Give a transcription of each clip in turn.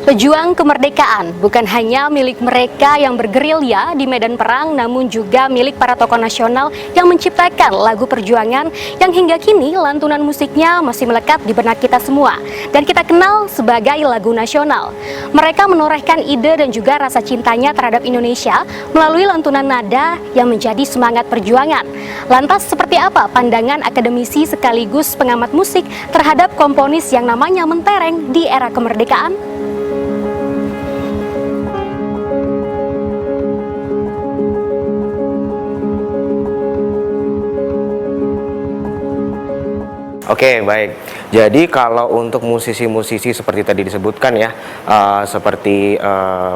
Pejuang kemerdekaan bukan hanya milik mereka yang bergerilya di medan perang, namun juga milik para tokoh nasional yang menciptakan lagu perjuangan yang hingga kini lantunan musiknya masih melekat di benak kita semua dan kita kenal sebagai lagu nasional. Mereka menorehkan ide dan juga rasa cintanya terhadap Indonesia melalui lantunan nada yang menjadi semangat perjuangan. Lantas seperti apa pandangan akademisi sekaligus pengamat musik terhadap komponis yang namanya mentereng di era kemerdekaan? Oke, baik. Jadi kalau untuk musisi-musisi seperti tadi disebutkan ya, seperti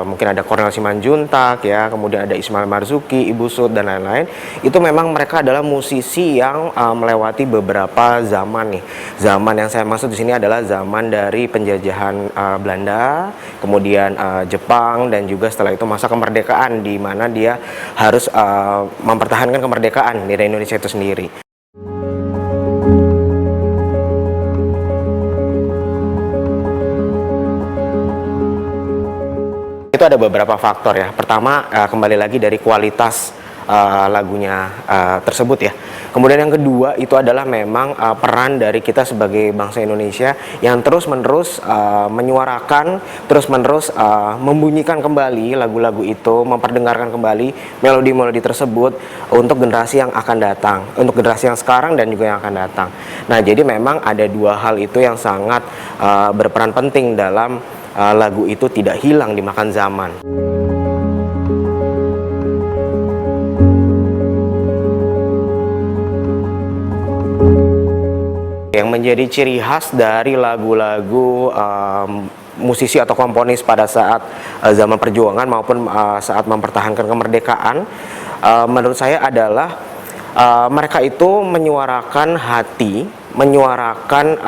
mungkin ada Kornel Simanjuntak ya, kemudian ada Ismail Marzuki, Ibu Sud dan lain-lain, itu memang mereka adalah musisi yang melewati beberapa zaman nih. Zaman yang saya maksud di sini adalah zaman dari penjajahan Belanda, kemudian Jepang, dan juga setelah itu masa kemerdekaan di mana dia harus mempertahankan kemerdekaan dari Indonesia itu sendiri. Itu ada beberapa faktor ya. Pertama, kembali lagi dari kualitas lagunya tersebut ya. Kemudian yang kedua itu adalah memang peran dari kita sebagai bangsa Indonesia yang terus-menerus menyuarakan, terus-menerus membunyikan kembali lagu-lagu itu, memperdengarkan kembali melodi-melodi tersebut untuk generasi yang akan datang, untuk generasi yang sekarang dan juga yang akan datang. Nah, jadi memang ada dua hal itu yang sangat berperan penting dalam lagu itu tidak hilang dimakan zaman. Yang menjadi ciri khas dari lagu-lagu musisi atau komponis pada saat zaman perjuangan maupun saat mempertahankan kemerdekaan, menurut saya adalah mereka itu menyuarakan hati, menyuarakan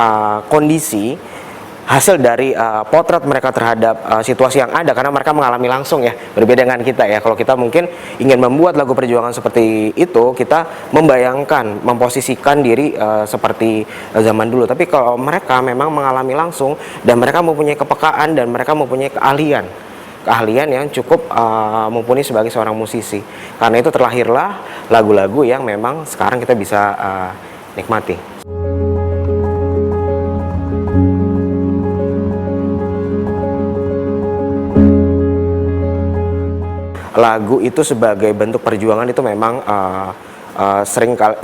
kondisi hasil dari potret mereka terhadap situasi yang ada, karena mereka mengalami langsung ya, berbeda dengan kita ya. Kalau kita mungkin ingin membuat lagu perjuangan seperti itu, kita membayangkan, memposisikan diri seperti zaman dulu. Tapi kalau mereka memang mengalami langsung dan mereka mempunyai kepekaan dan mereka mempunyai keahlian yang cukup mumpuni sebagai seorang musisi. Karena itu terlahirlah lagu-lagu yang memang sekarang kita bisa nikmati. Lagu itu sebagai bentuk perjuangan itu memang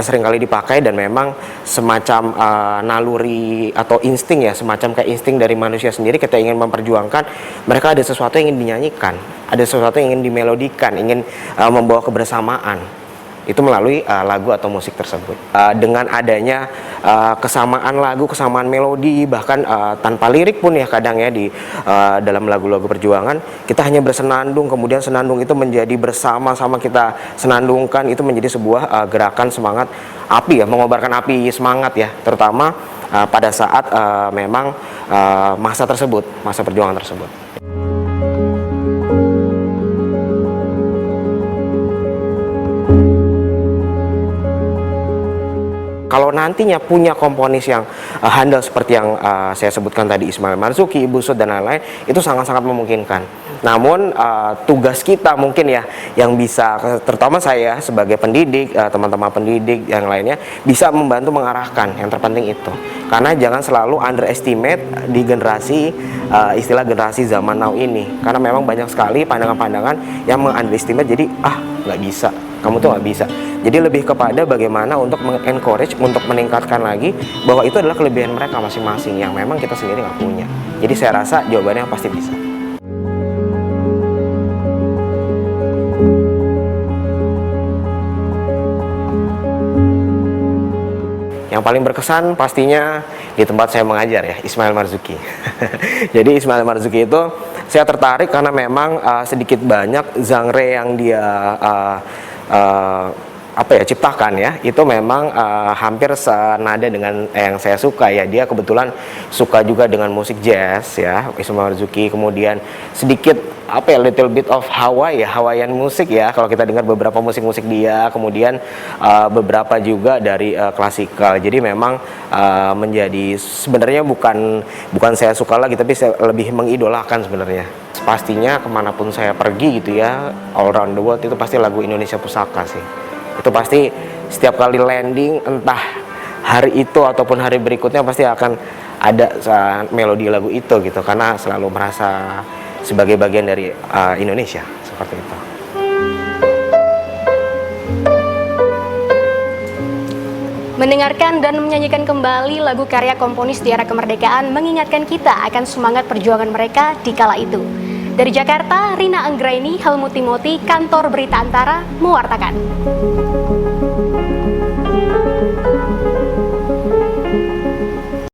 sering kali dipakai, dan memang semacam naluri atau insting ya, semacam kayak insting dari manusia sendiri. Kita ingin memperjuangkan, mereka ada sesuatu yang ingin dinyanyikan, ada sesuatu yang ingin dimelodikan, ingin membawa kebersamaan. Itu melalui lagu atau musik tersebut. Dengan adanya kesamaan lagu, kesamaan melodi, bahkan tanpa lirik pun ya kadang ya di dalam lagu-lagu perjuangan, kita hanya bersenandung, kemudian senandung itu menjadi bersama-sama kita senandungkan, itu menjadi sebuah gerakan semangat api ya, mengobarkan api semangat ya, terutama pada saat memang masa tersebut, masa perjuangan tersebut. Kalau nantinya punya komponis yang handal seperti yang saya sebutkan tadi, Ismail Marzuki, Ibu Sud dan lain-lain, itu sangat-sangat memungkinkan. Namun tugas kita mungkin ya, yang bisa, terutama saya sebagai pendidik, teman-teman pendidik yang lainnya, bisa membantu mengarahkan, yang terpenting itu. Karena jangan selalu underestimate di generasi, istilah generasi zaman now ini. Karena memang banyak sekali pandangan-pandangan yang meng-underestimate, jadi nggak bisa, kamu tuh nggak bisa. Jadi lebih kepada bagaimana untuk mengencourage, untuk meningkatkan lagi bahwa itu adalah kelebihan mereka masing-masing yang memang kita sendiri nggak punya. Jadi saya rasa jawabannya pasti bisa. Yang paling berkesan pastinya di tempat saya mengajar ya, Ismail Marzuki. Jadi Ismail Marzuki itu saya tertarik karena memang sedikit banyak genre yang dia ciptakan ya, itu memang hampir senada dengan yang saya suka ya. Dia kebetulan suka juga dengan musik jazz ya, Ismail Marzuki, kemudian sedikit little bit of Hawaiian musik ya, kalau kita dengar beberapa musik-musik dia, kemudian beberapa juga dari klasikal. Jadi memang menjadi sebenarnya bukan saya suka lagi, tapi saya lebih mengidolakan sebenarnya. Pastinya kemanapun saya pergi gitu ya, all around the world, itu pasti lagu Indonesia Pusaka sih. Itu pasti setiap kali landing, entah hari itu ataupun hari berikutnya, pasti akan ada melodi lagu itu gitu, karena selalu merasa sebagai bagian dari Indonesia, seperti itu. Mendengarkan dan menyanyikan kembali lagu karya komponis di era kemerdekaan mengingatkan kita akan semangat perjuangan mereka di kala itu. Dari Jakarta, Rina Anggraini, Helmut Timothy, Kantor Berita Antara, mewartakan.